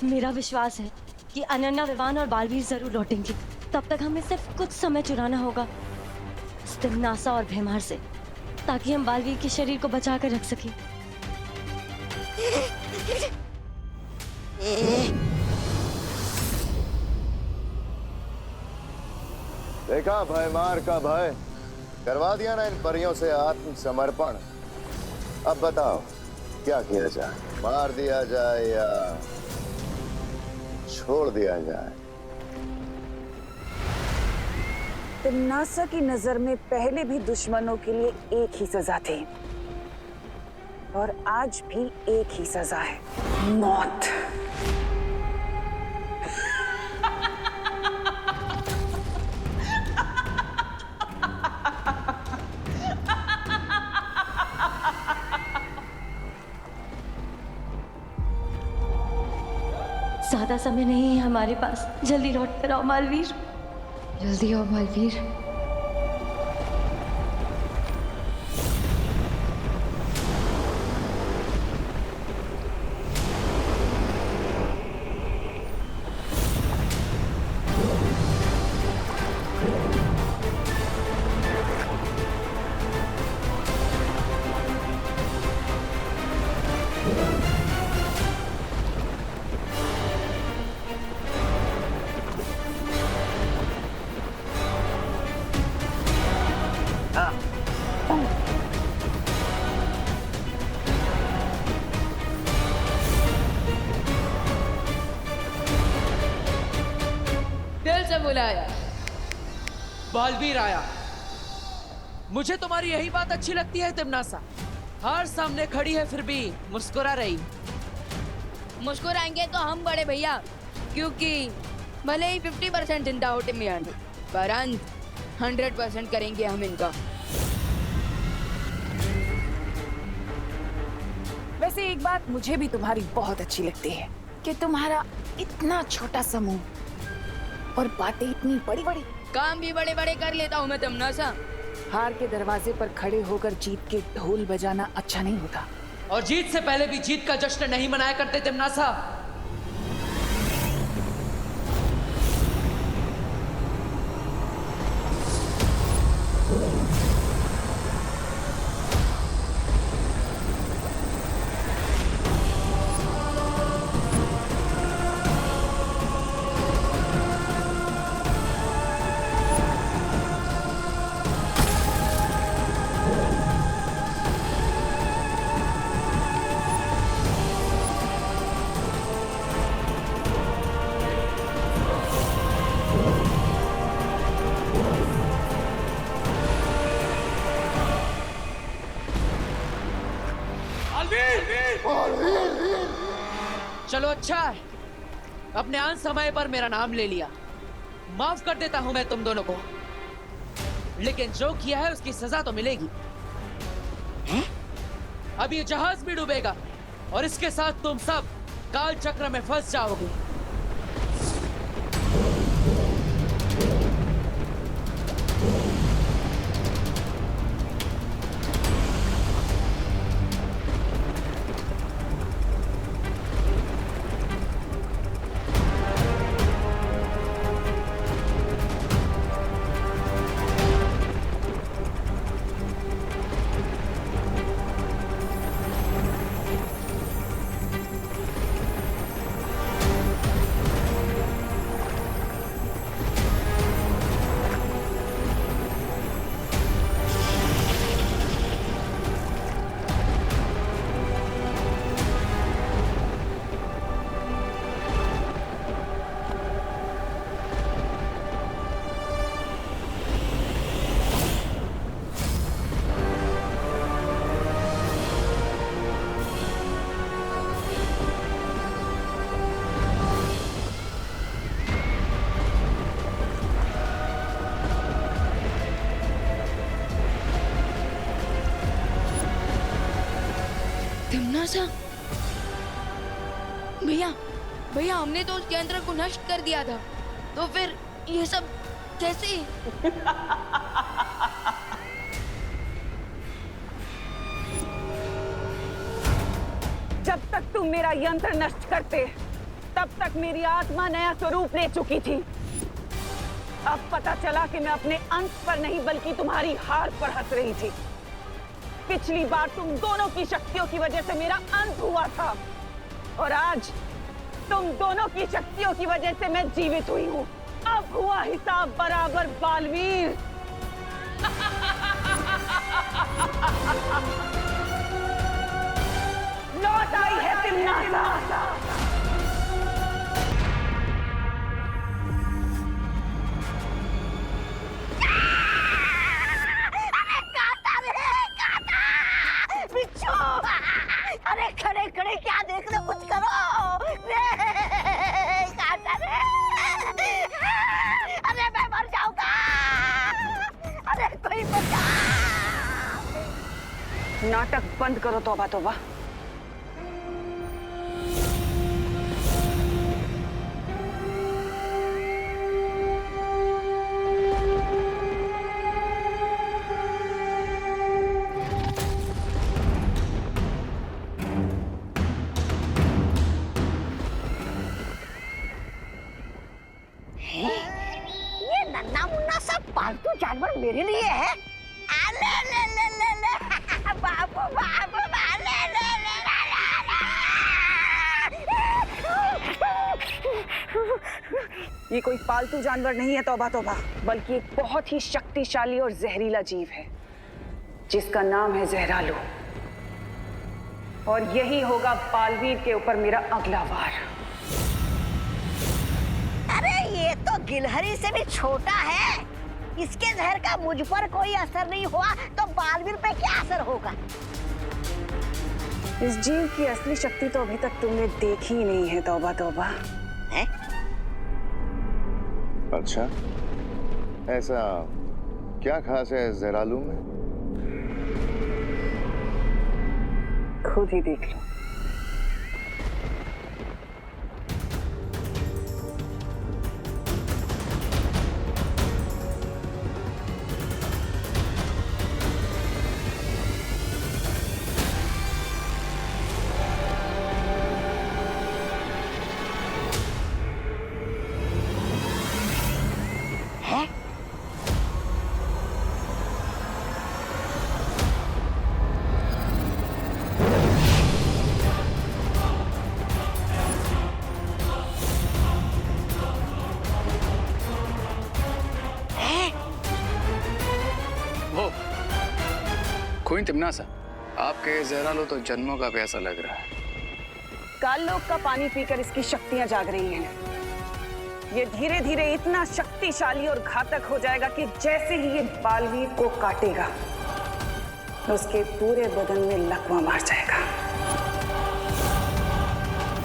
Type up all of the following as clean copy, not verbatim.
मेरा विश्वास है कि अनन्या, विवान और बालवीर जरूर लौटेंगे। तब तक हमें सिर्फ कुछ समय चुराना होगा इस तिम्नासा और भैमार से, ताकि हम बालवीर के शरीर को बचा कर रख सकें। देखा भयमार का भय, करवा दिया ना इन परियों से आत्मसमर्पण। अब बताओ क्या किया जाए, मार दिया जाए या छोड़ दिया जाए? तिम्नासा की नजर में पहले भी दुश्मनों के लिए एक ही सजा थी और आज भी एक ही सजा है, मौत। ज्यादा समय नहीं है हमारे पास, जल्दी लौट कर आओ मालवीर। जल्दी आओ बालवीर। दिल से बुलाया। बालवीर आया। मुझे तुम्हारी यही बात अच्छी लगती है तिम्नासा। हार सामने खड़ी है फिर भी मुस्कुरा रही। मुस्कुराएंगे तो हम बड़े भैया, क्योंकि भले ही 50% जिंदा हो टिमियान, पर अंत 100% करेंगे हम इनका। वैसे एक बात मुझे भी तुम्हारी बहुत अच्छी लगती है कि तुम्हारा इतना छोटा समूह और बातें इतनी बड़ी बड़ी। काम भी बड़े बड़े कर लेता हूँ मैं तिम्नासा। हार के दरवाजे पर खड़े होकर जीत के ढोल बजाना अच्छा नहीं होता। और जीत से पहले भी जीत का जश्न नहीं मनाया करते तिम्नासा। चलो अच्छा है, अपने आन समय पर मेरा नाम ले लिया। माफ कर देता हूं मैं तुम दोनों को, लेकिन जो किया है उसकी सजा तो मिलेगी। अब ये जहाज भी डूबेगा और इसके साथ तुम सब काल चक्र में फंस जाओगे। तिम्नासा, भैया भैया हमने तो उसके यंत्र को नष्ट कर दिया था, तो फिर ये सब कैसे? जब तक तुम मेरा यंत्र नष्ट करते तब तक मेरी आत्मा नया स्वरूप ले चुकी थी। अब पता चला कि मैं अपने अंत पर नहीं बल्कि तुम्हारी हार पर हंस रही थी। पिछली बार तुम दोनों की शक्तियों की वजह से मेरा अंत हुआ था और आज तुम दोनों की शक्तियों की वजह से मैं जीवित हुई हूँ। अब हुआ हिसाब बराबर बालवीर। लौट आई है तिम्नासा। अरे खड़े खड़े क्या देख रहे, कुछ करो रे, काटा रे। अरे मैं मर जाऊंगा, अरे कोई बचा। नाटक बंद करो तौबा तौबा। ये नन्ना मुन्ना सब पालतू जानवर मेरे लिए है। अले ले ले ले ले बाबू बाबू ले ले ले ये कोई पालतू जानवर नहीं है तौबा तौबा, बल्कि एक बहुत ही शक्तिशाली और जहरीला जीव है जिसका नाम है जहरालू। और यही होगा बालवीर के ऊपर मेरा अगला वार। अरे ये तो गिलहरी से भी छोटा है, इसके जहर का मुझ पर कोई असर नहीं हुआ तो बालवीर पे क्या असर होगा। इस जीव की असली शक्ति तो अभी तक तुमने देखी ही नहीं है तौबा तौबा। है? अच्छा, ऐसा क्या खास है जहरालू में? खुद ही देख लो। क्वीन तिम्नासा, आपके जहरालू तो जन्मों का प्यासा लग रहा है। काललोक का पानी पीकर इसकी शक्तियां जाग रही हैं। ये धीरे धीरे इतना शक्तिशाली और घातक हो जाएगा कि जैसे ही ये बालवीर को काटेगा, उसके पूरे बदन में लकवा मार जाएगा।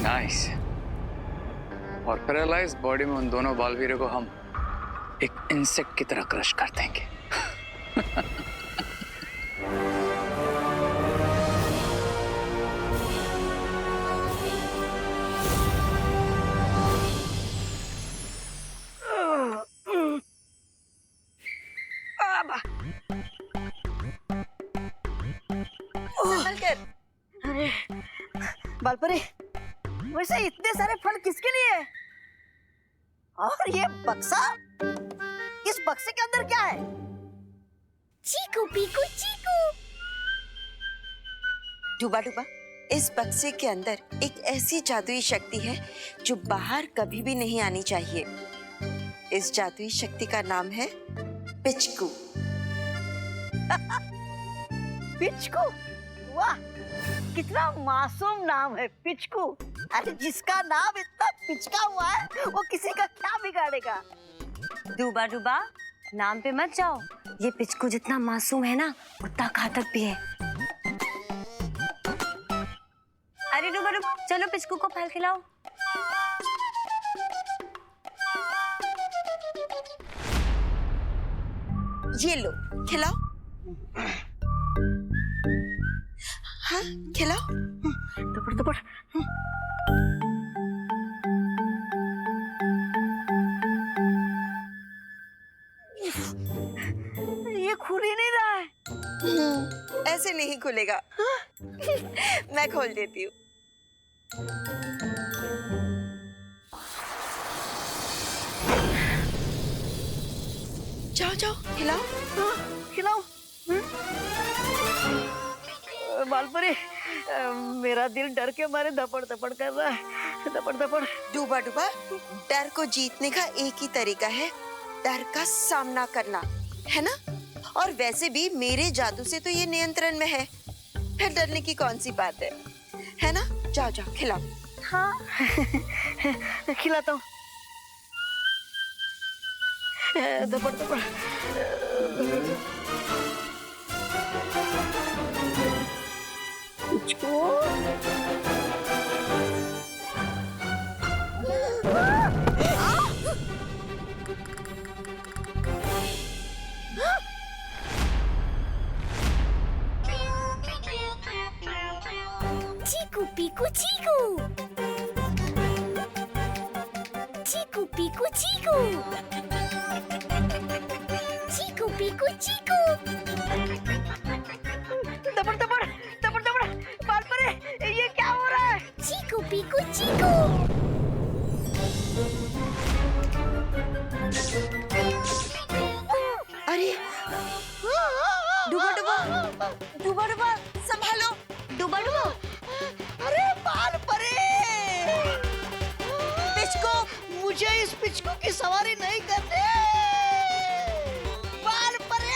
नाइस। और पैरालाइज बॉडी में उन दोनों बालवीरों को हम एक इंसेक्ट की तरह क्रश कर देंगे। अरे बालपरी, वैसे इतने सारे फल किसके लिए है? और ये बक्सा, इस बक्से के अंदर क्या है? चीकू पीकू चीकू। डूबा डूबा, इस बक्से के अंदर एक ऐसी जादुई शक्ति है जो बाहर कभी भी नहीं आनी चाहिए। इस जादुई शक्ति का नाम है पिचकू। पिचकू? वाह, कितना मासूम नाम है पिचकू। अरे जिसका नाम इतना पिचका हुआ है वो किसी का क्या बिगाड़ेगा। डूबा डूबा, नाम पे मत जाओ। ये पिचकू जितना मासूम है ना, उतना घातक भी है। अरे डूबा डूबा, चलो पिचकू को फल खिलाओ। ये लो, खिलाओ। हाँ, खिलाओ। दुपड़ दुपड़। ये खुल ही नहीं रहा है। ऐसे नहीं खुलेगा। मैं खोल देती हूँ। जाओ जाओ खिलाओ। हाँ, खिलाओ। बालपरी, मेरा दिल डर के मारे धपड़ धपड़ कर रहा है, धपड़ धपड़। डूबा डूबा, डर को जीतने का एक ही तरीका है, डर का सामना करना, है ना? और वैसे भी मेरे जादू से तो ये नियंत्रण में है, फिर डरने की कौन सी बात है ना? जाओ जाओ खिलाओ। हाँ खिलाता हूँ। धपड़ धपड़। चीकू पीकू चीकू, चीकू पीकू चीकू, चीकू पीकू चीकू। धपड़ धपड़ धपड़ धपड़। बालपरी, ये क्या हो रहा है? चीकू पीकू चीकू। अरे डूबा डूबा, डूबा डूबा संभालो, डूबा डूबा। अरे बालपरी, पिचको, मुझे इस पिचकू की सवारी नहीं करनी। बालपरी,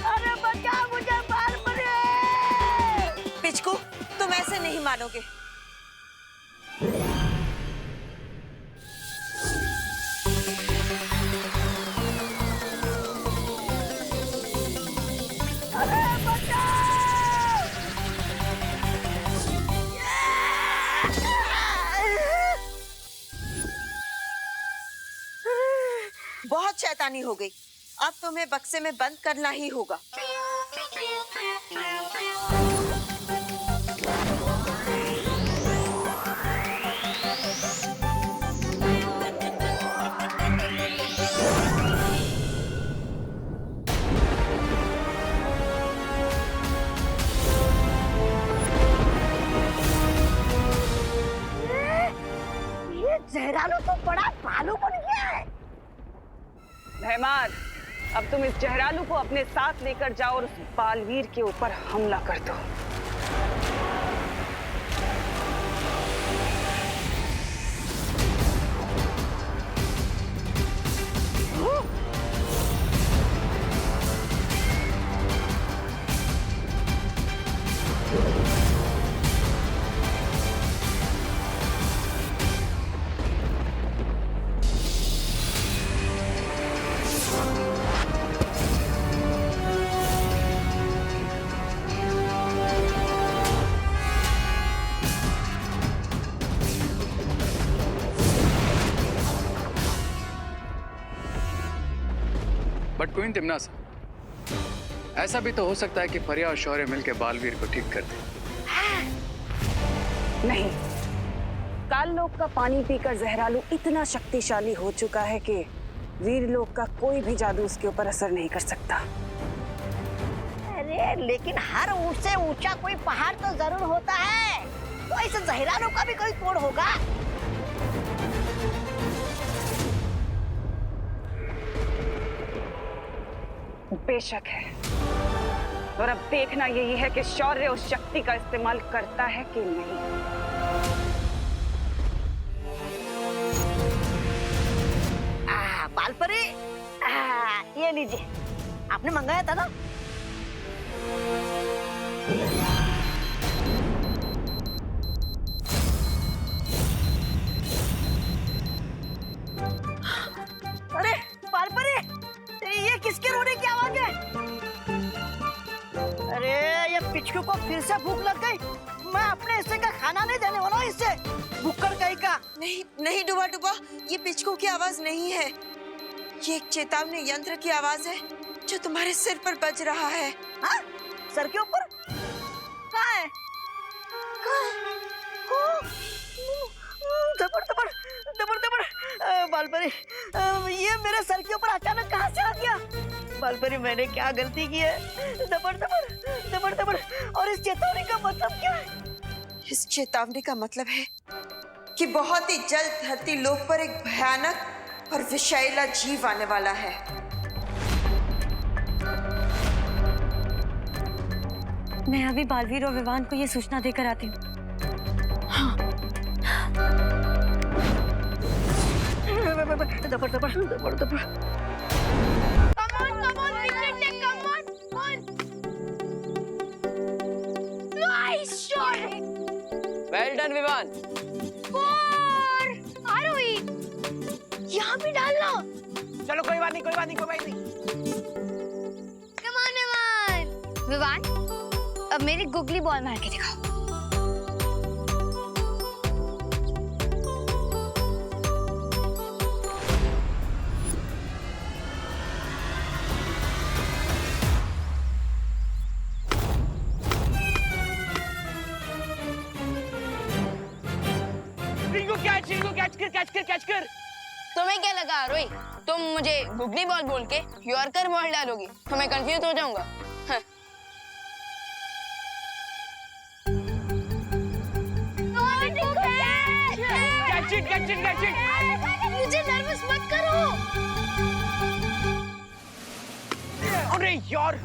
अरे बचा मुझे बालपरी। पिचको, तुम ऐसे नहीं मानोगे। बहुत शैतानी हो गई, अब तुम्हें बक्से में बंद करना ही होगा। ये जहरालू तो बड़ा भालू बन गया है। भैमार, अब तुम इस जहरालू को अपने साथ लेकर जाओ और उस बालवीर के ऊपर हमला कर दो। बट क्वीन तिम्नासा, ऐसा भी तो हो सकता है कि परिया और शौर्य मिलकर बालवीर को ठीक कर दे। नहीं, काललोक का पानी पीकर जहरालू इतना शक्तिशाली हो चुका है कि वीरलोक का कोई भी जादू उसके ऊपर असर नहीं कर सकता। अरे लेकिन हर ऊंच से ऊंचा कोई पहाड़ तो जरूर होता है, तो इस जहरालू का भी कोई तोड़ होगा। बेशक है, और अब देखना यही है कि शौर्य उस शक्ति का इस्तेमाल करता है कि नहीं। बालपरी, ये लीजिए, आपने मंगाया था ना? अरे बालपरी, ये किसके रोने की आवाज है? अरे ये पिचकू को फिर से भूख लग गई। मैं अपने हिस्से का खाना नहीं देने वाला हूँ इसे, भूखड़ कहीं का। नहीं नहीं डूबा डूबा, ये पिचकू की आवाज नहीं है, ये एक चेतावनी यंत्र की आवाज है जो तुम्हारे सिर पर बज रहा है। हाँ? सर के ऊपर? कहाँ है? दबड़ दबड़ दबड़ दबड़। बालपरी, ये मेरे सर के ऊपर अचानक कहाँ से आ गया? बालपरी, मैंने क्या गलती की है? दबड़ दबड़ दबड़ दबड़। और इस चेतावनी का मतलब क्या है? इस चेतावनी का मतलब है कि बहुत ही जल्द धरती लोक पर एक भयानक और विषैला जीव आने वाला है। मैं अभी बालवीर और विवान को ये सूचना देकर आती हूँ। दबड़ दबड़ दबड़ दबड़। Well done Vivaan. यहाँ भी डालना। चलो कोई बात नहीं, कोई बात नहीं, कोई बात नहीं। Come on, Vivaan. विवान, अब मेरी गुगली बॉल मार के दिखाओ। कैच कर। तुम्हें क्या लगा रोई, तुम मुझे गुगली बॉल बोल के यॉर्कर बॉल डालोगी तो मैं कंफ्यूज हो जाऊंगा। हाँ। Catch it. मुझे नर्वस मत करो। अरे यार,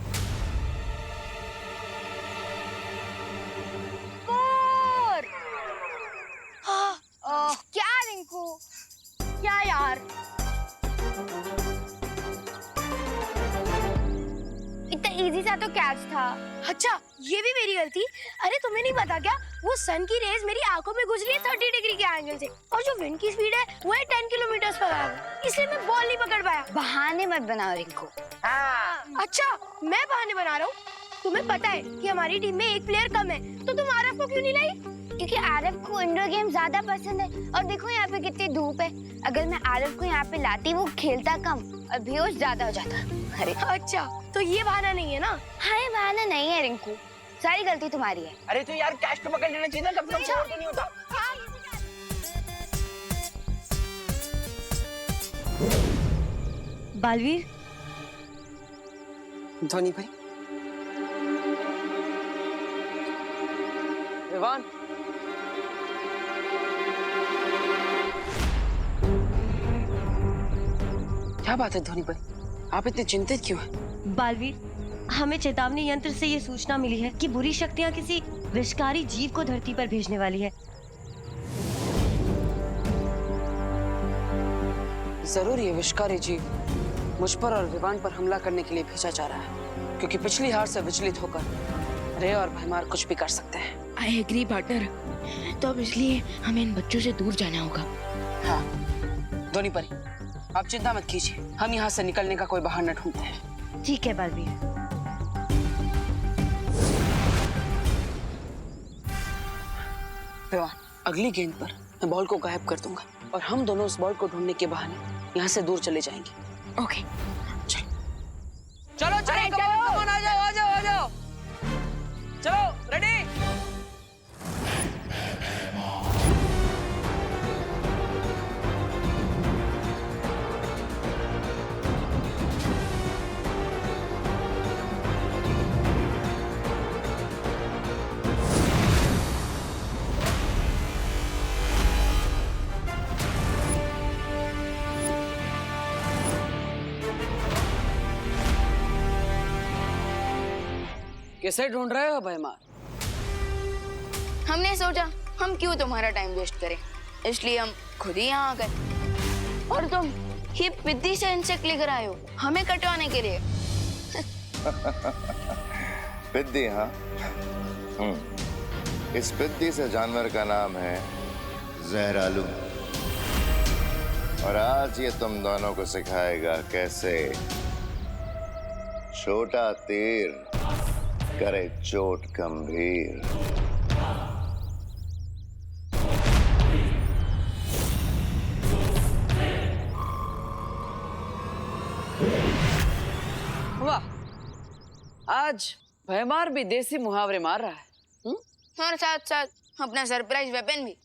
क्या रिंकू, क्या यार, इतना इजी सा तो कैच था। अच्छा, ये भी मेरी गलती। अरे तुम्हें नहीं पता क्या, वो सन की रेज मेरी आंखों में गुजरी है 30 डिग्री के एंगल से, और जो विंड की स्पीड है वो है 10 किलोमीटर पर आवर, इसलिए मैं बॉल नहीं पकड़ पाया। बहाने मत बनाओ रिंकू। अच्छा, मैं बहाने बना रहा हूँ? तुम्हें पता है कि हमारी टीम में एक प्लेयर कम है, तो तुम आरफ को क्यों नहीं लाई? क्योंकि आरफ को इंडोर गेम ज्यादा पसंद है, और देखो यहाँ पे कितनी धूप है। अगर मैं आरफ को यहाँ पे लाती, वो खेलता कम और बेहोश ज्यादा हो जाता। अरे अच्छा, तो ये बहाना नहीं है ना? हाँ, ये बहाना नहीं है रिंकू, सारी गलती तुम्हारी है। अरे तो यार कैच तो पकड़ लेना चाहिए ना, कब तक छोड़ तो नहीं होता। बालवीर, धोनी भाई, विवान, क्या बात है धोनी भाई, आप इतने चिंतित क्यों हैं? बालवीर, हमें चेतावनी यंत्र से ये सूचना मिली है कि बुरी शक्तियाँ किसी विषकारी जीव को धरती पर भेजने वाली है। जरूर ये विषकारी जीव मुझ पर और विवान पर हमला करने के लिए भेजा जा रहा है, क्योंकि पिछली हार से विचलित होकर रे और भैमार कुछ भी कर सकते हैं। आई एग्री पार्टनर, तो अब इसलिए हमें इन बच्चों से दूर जाना होगा। हाँ धोनी परी, आप चिंता मत कीजिए, हम यहाँ से निकलने का कोई बहाना ढूंढते हैं। ठीक है बालवीर। विवान, अगली गेंद पर मैं बॉल को गायब कर दूंगा और हम दोनों उस बॉल को ढूंढने के बहाने यहाँ से दूर चले जाएंगे। ओके, चलो चलो, कमान, आ जाओ आ जाओ आ जाओ, चलो रेडी। किसे ढूंढ रहे हो भैमार? हमने सोचा हम क्यों तुम्हारा टाइम वेस्ट करें, इसलिए हम खुद ही यहाँ आ गए। और तुम ये पिद्दी से इंसेक्ट लेकर आए हो हमें कटवाने के लिए। पिद्दी? हाँ, इस पिद्दी से जानवर का नाम है जहरालू, और आज ये तुम दोनों को सिखाएगा कैसे छोटा तीर करे चोट गंभीर। वाह, आज भैमार भी देसी मुहावरे मार रहा है। और साथ साथ अपना सरप्राइज वेपन भी।